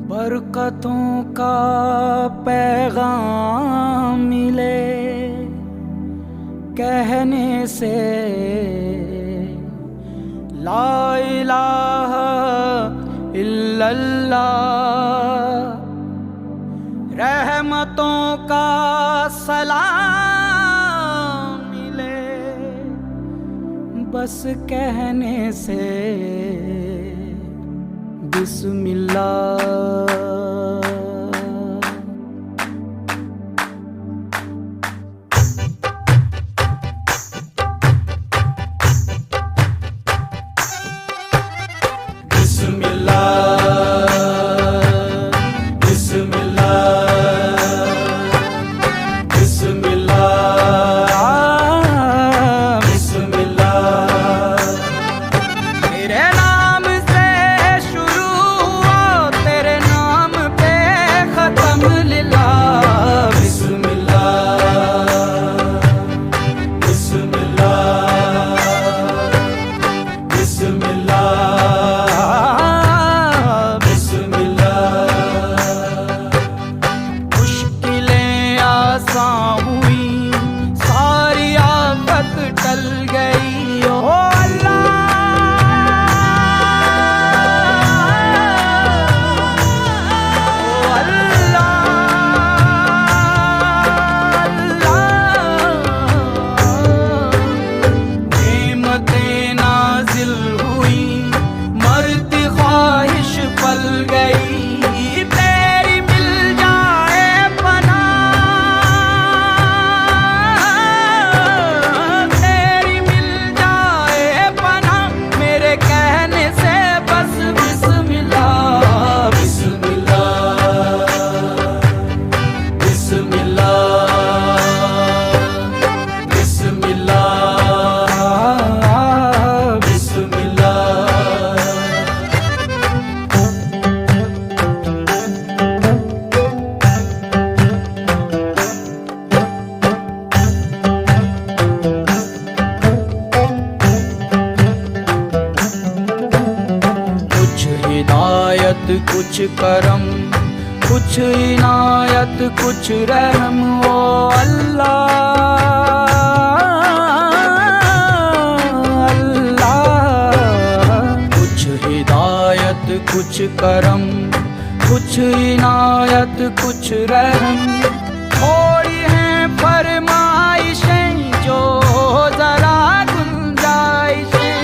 बरकतों का पैगाम मिले कहने से, ला इलाहा इल्लल्लाह। रहमतों का सलाम मिले बस कहने से, बिस्मिल्लाह। कुछ करम, कुछ इनायत, कुछ रहम ओ अल्लाह अल्लाह। कुछ हिदायत, कुछ करम, कुछ इनायत, कुछ रहम। थोड़ी हैं फरमाइशें जो जरा गुंजाइशें,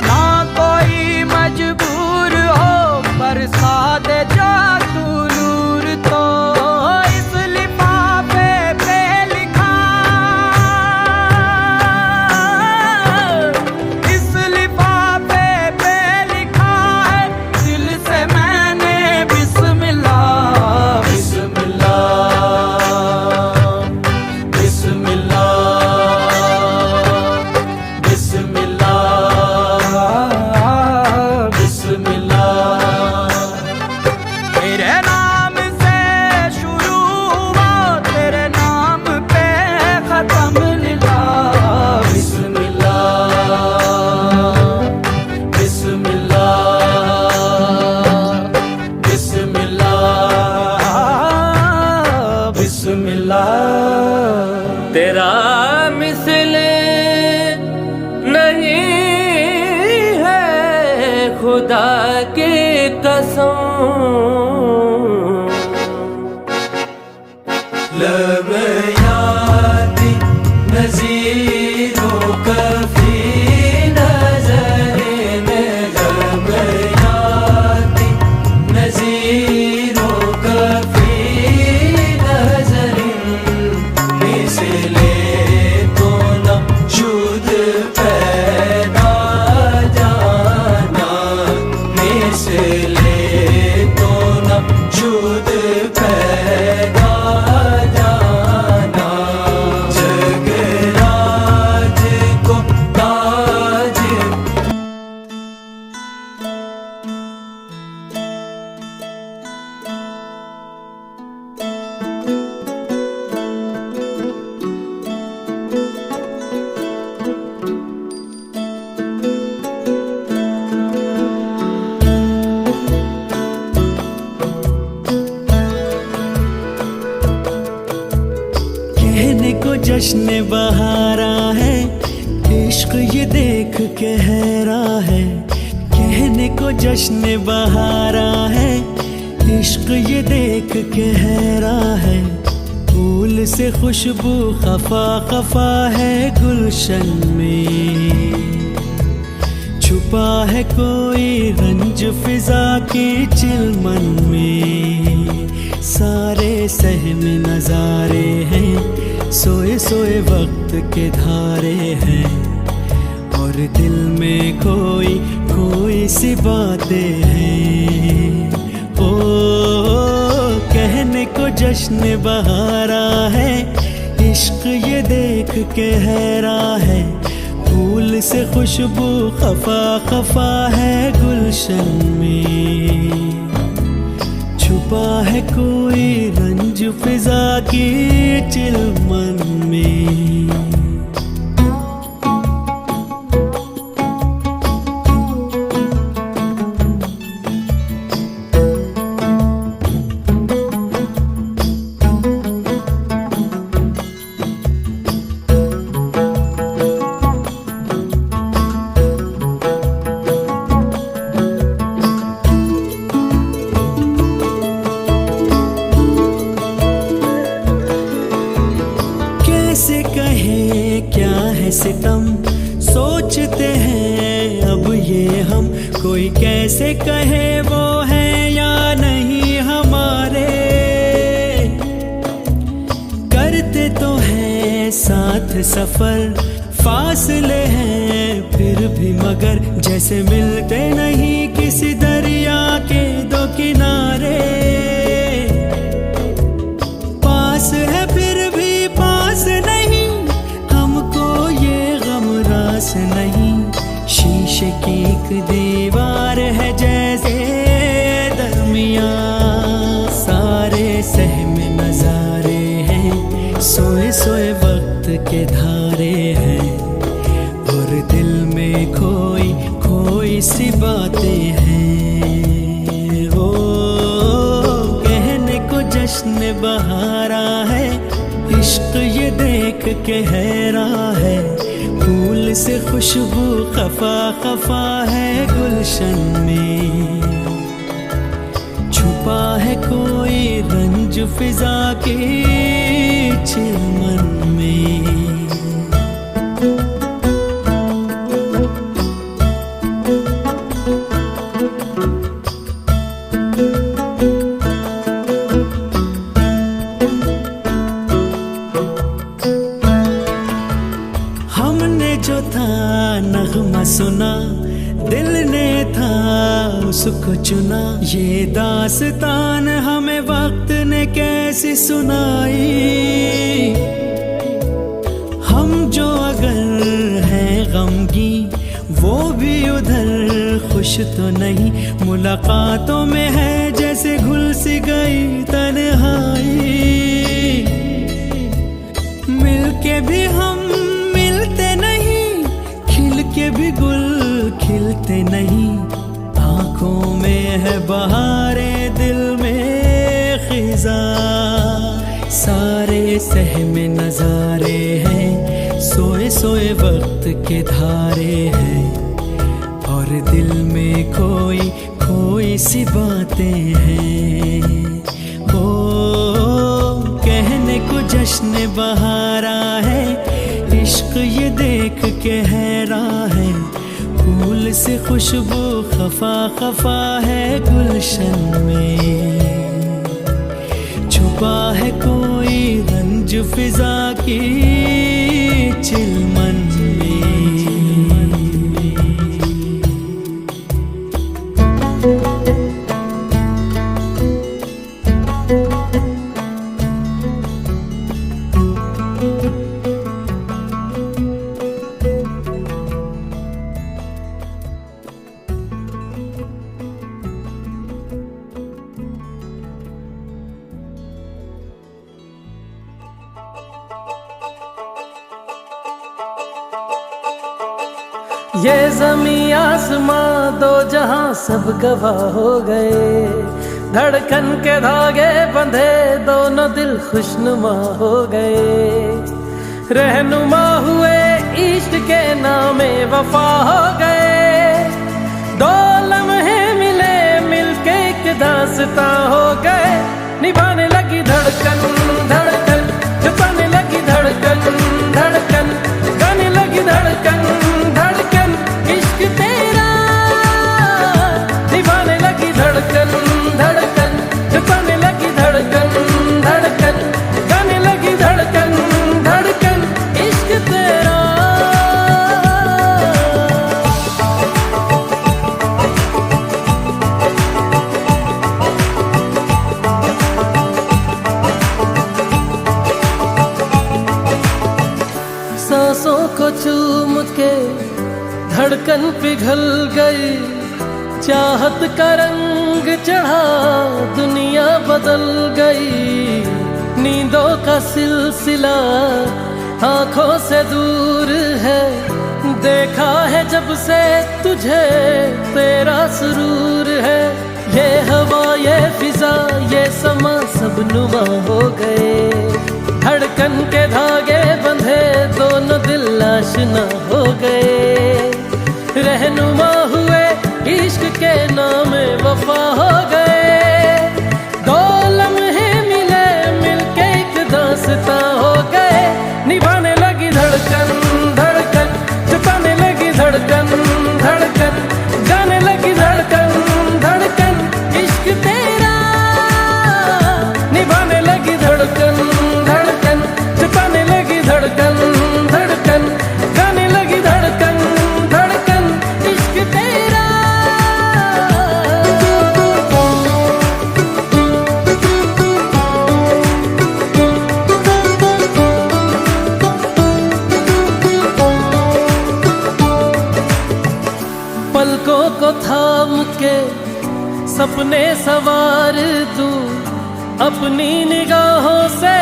ना कोई मजबूर हो बरसा दे जा तू नूर। तो इस लिफाफे पे लिखा, इस लिफाफे पे लिखा है दिल से मैंने बिस्मिल्लाह बिस्मिल्लाह बिस्मिल्लाह बिस्मिल्लाह बिस्मिल्लाह। तेरे नाम से शुरू हुआ, तेरे नाम पे खत्म, लिल्लाह बिस्मिल्लाह बिस्मिल्लाह बिस्मिल्लाह बिस्मिल्लाह। तेरा मिसले नहीं है खुदा की कसम, लब यादी नज़ीरों कफ़ी नज़रें में, लब यादी नज़ीरों कफ़ी नज़रें। मिसले तो न शुद पैदा जाना, मिसले तो न शुद पैदा जाना। जगराज को ताज जश्न बहारा है, इश्क ये देख के हैरा है। कहने को जश्न बहारा है, इश्क ये देख के हैरा है। फूल से खुशबू खफा खफा है गुलशन में, छुपा है कोई रंज फिजा की चिलमन में। सारे सहम नजारे हैं, सोए सोए वक्त के धारे हैं, और दिल में कोई कोई सी बातें हैं। ओ कहने को जश्न बहारा है, इश्क ये देख के हैरा है। फूल से खुशबू खफा खफा है गुलशन में, छुपा है कोई रंज फिजा की चिलमन में। कैसे कहे क्या है सितम, सोचते हैं अब ये हम। कोई कैसे कहे वो है या नहीं हमारे, करते तो हैं साथ सफर, फासले हैं फिर भी मगर। जैसे मिलते नहीं किसी दरिया के दो किनारे, पास है फिर भी पास नहीं, हमको ये गम रास नहीं। शीशे की एक दीवार है जैसे दरमियां, सारे सहम नजारे हैं, सोए सोए वक्त के धारे हैं, और दिल में कोई कोई सी बातें हैं। ओ कहने को जश्न बहारा है, इश्क ये देख के हैरा है। फूल से खुशबू खफा खफा है गुलशन में, छुपा है कोई रंज फिजा के चिलमन में। हमने जो था नगमा सुना, दिल ने था उसको चुना। ये दास्तान हमें वक्त ने कैसी सुनाई, हम जो अगर हैं गमगी वो भी उधर खुश तो नहीं। मुलाकातों में है जैसे घुल सी गई तन्हाई, मिलके भी हम मिलते नहीं, खिल के भी गुल खिलते नहीं। आंखों में है बहारे, दिल में खिजा, सारे सहम नजारे हैं, सोए सोए वक्त के धारे हैं, और दिल में कोई कोई सी बातें हैं। ओ कहने को जश्न बहारा है, इश्क ये देख के हैरा है। फूल से खुशबू खफा खफा है गुलशन में, छुपा है कोई रंज फिजा की चिलमन में। ये ज़मीं आसमां दो जहां सब गवाह हो गए, धड़कन के धागे बंधे दोनों दिल खुशनुमा हो गए। रहनुमा हुए इश्क के नामे वफा हो गए। दो लम्हे मिले मिलके एक दास्तां हो गए। निभाने लगी धड़कन धड़कन, छुपाने लगी धड़कन धड़कन, गाने लगी धड़कन धड़कन इश्क तेरा। निभाने लगी धड़कन धड़कन, छुपाने लगी धड़कन धड़कन, गाने लगी धड़कन धड़कन इश्क तेरा। सांसों को चूम के धड़कन पिघल गई। चाहत का रंग चढ़ा दुनिया बदल गई। नींदों का सिलसिला आंखों से दूर है। देखा है जब से तुझे तेरा सुरूर है। ये हवा ये फिजा ये समा सब नुमा हो गए। धड़कन के धागे बंधे दोनों दिल आशना हो गए। रहनुमा हुए इश्क के नाम वफा हो गए। दो लम्हे मिले मिलके एक दास्तां हो गए। निभाने लगी धड़कन धड़कन, छुपाने लगी धड़कन धड़कन, गाने लगी धड़कन धड़कन इश्क तेरा। निभाने लगी धड़कन धड़कन, छुपाने लगी धड़कन धड़कन, गाने लगी धड़कन धड़कन इश्क तेरा। पलकों को थाम के सपने सवार दूं। अपनी निगाहों से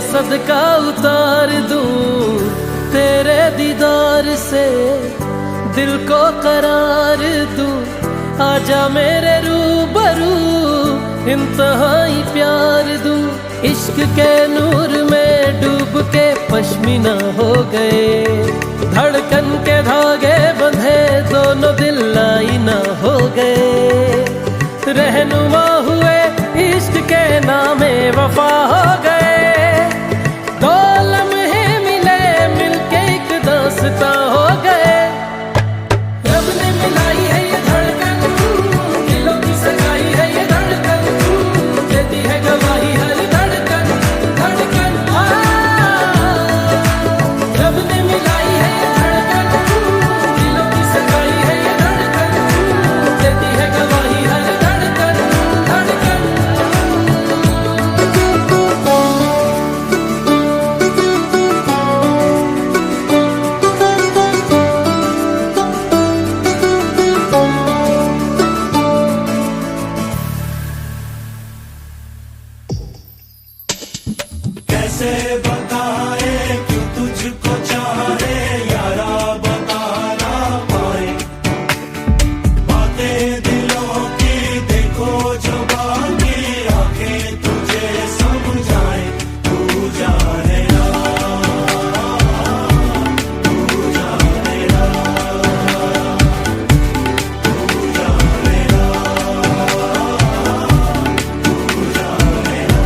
सदका उतार दूं। तेरे दीदार से दिल को करार दूं। आजा मेरे रूबरू इंतहाई प्यार दूं। इश्क के नूर में डूब के पश्मीना हो गए। धड़कन के धागे बंधे दोनों दिल आईना हो गए। रहनुमा हुए इश्क के नामे वफा हो गए। दो लम्हे मिले मिलके एक दास्तां हो गए। रब ने मिलाई है ये धड़कन, दिलों की सगाई है ये धड़कन, देती है गवाही हर धड़कन धड़कन। रब ने मिलाई है ये धड़कन, दिलों की सगाई है ये धड़कन, देती है गवाही हर धड़कन धड़कन। कैसे बताए क्यों तुझको चाहे यारा, बता ना पाए बातें दिलों की। देखो जो बाकी आंखें तुझे समझाए। तू जाने ना, तू जाने ना, तू जाने ना, तू जाने ना।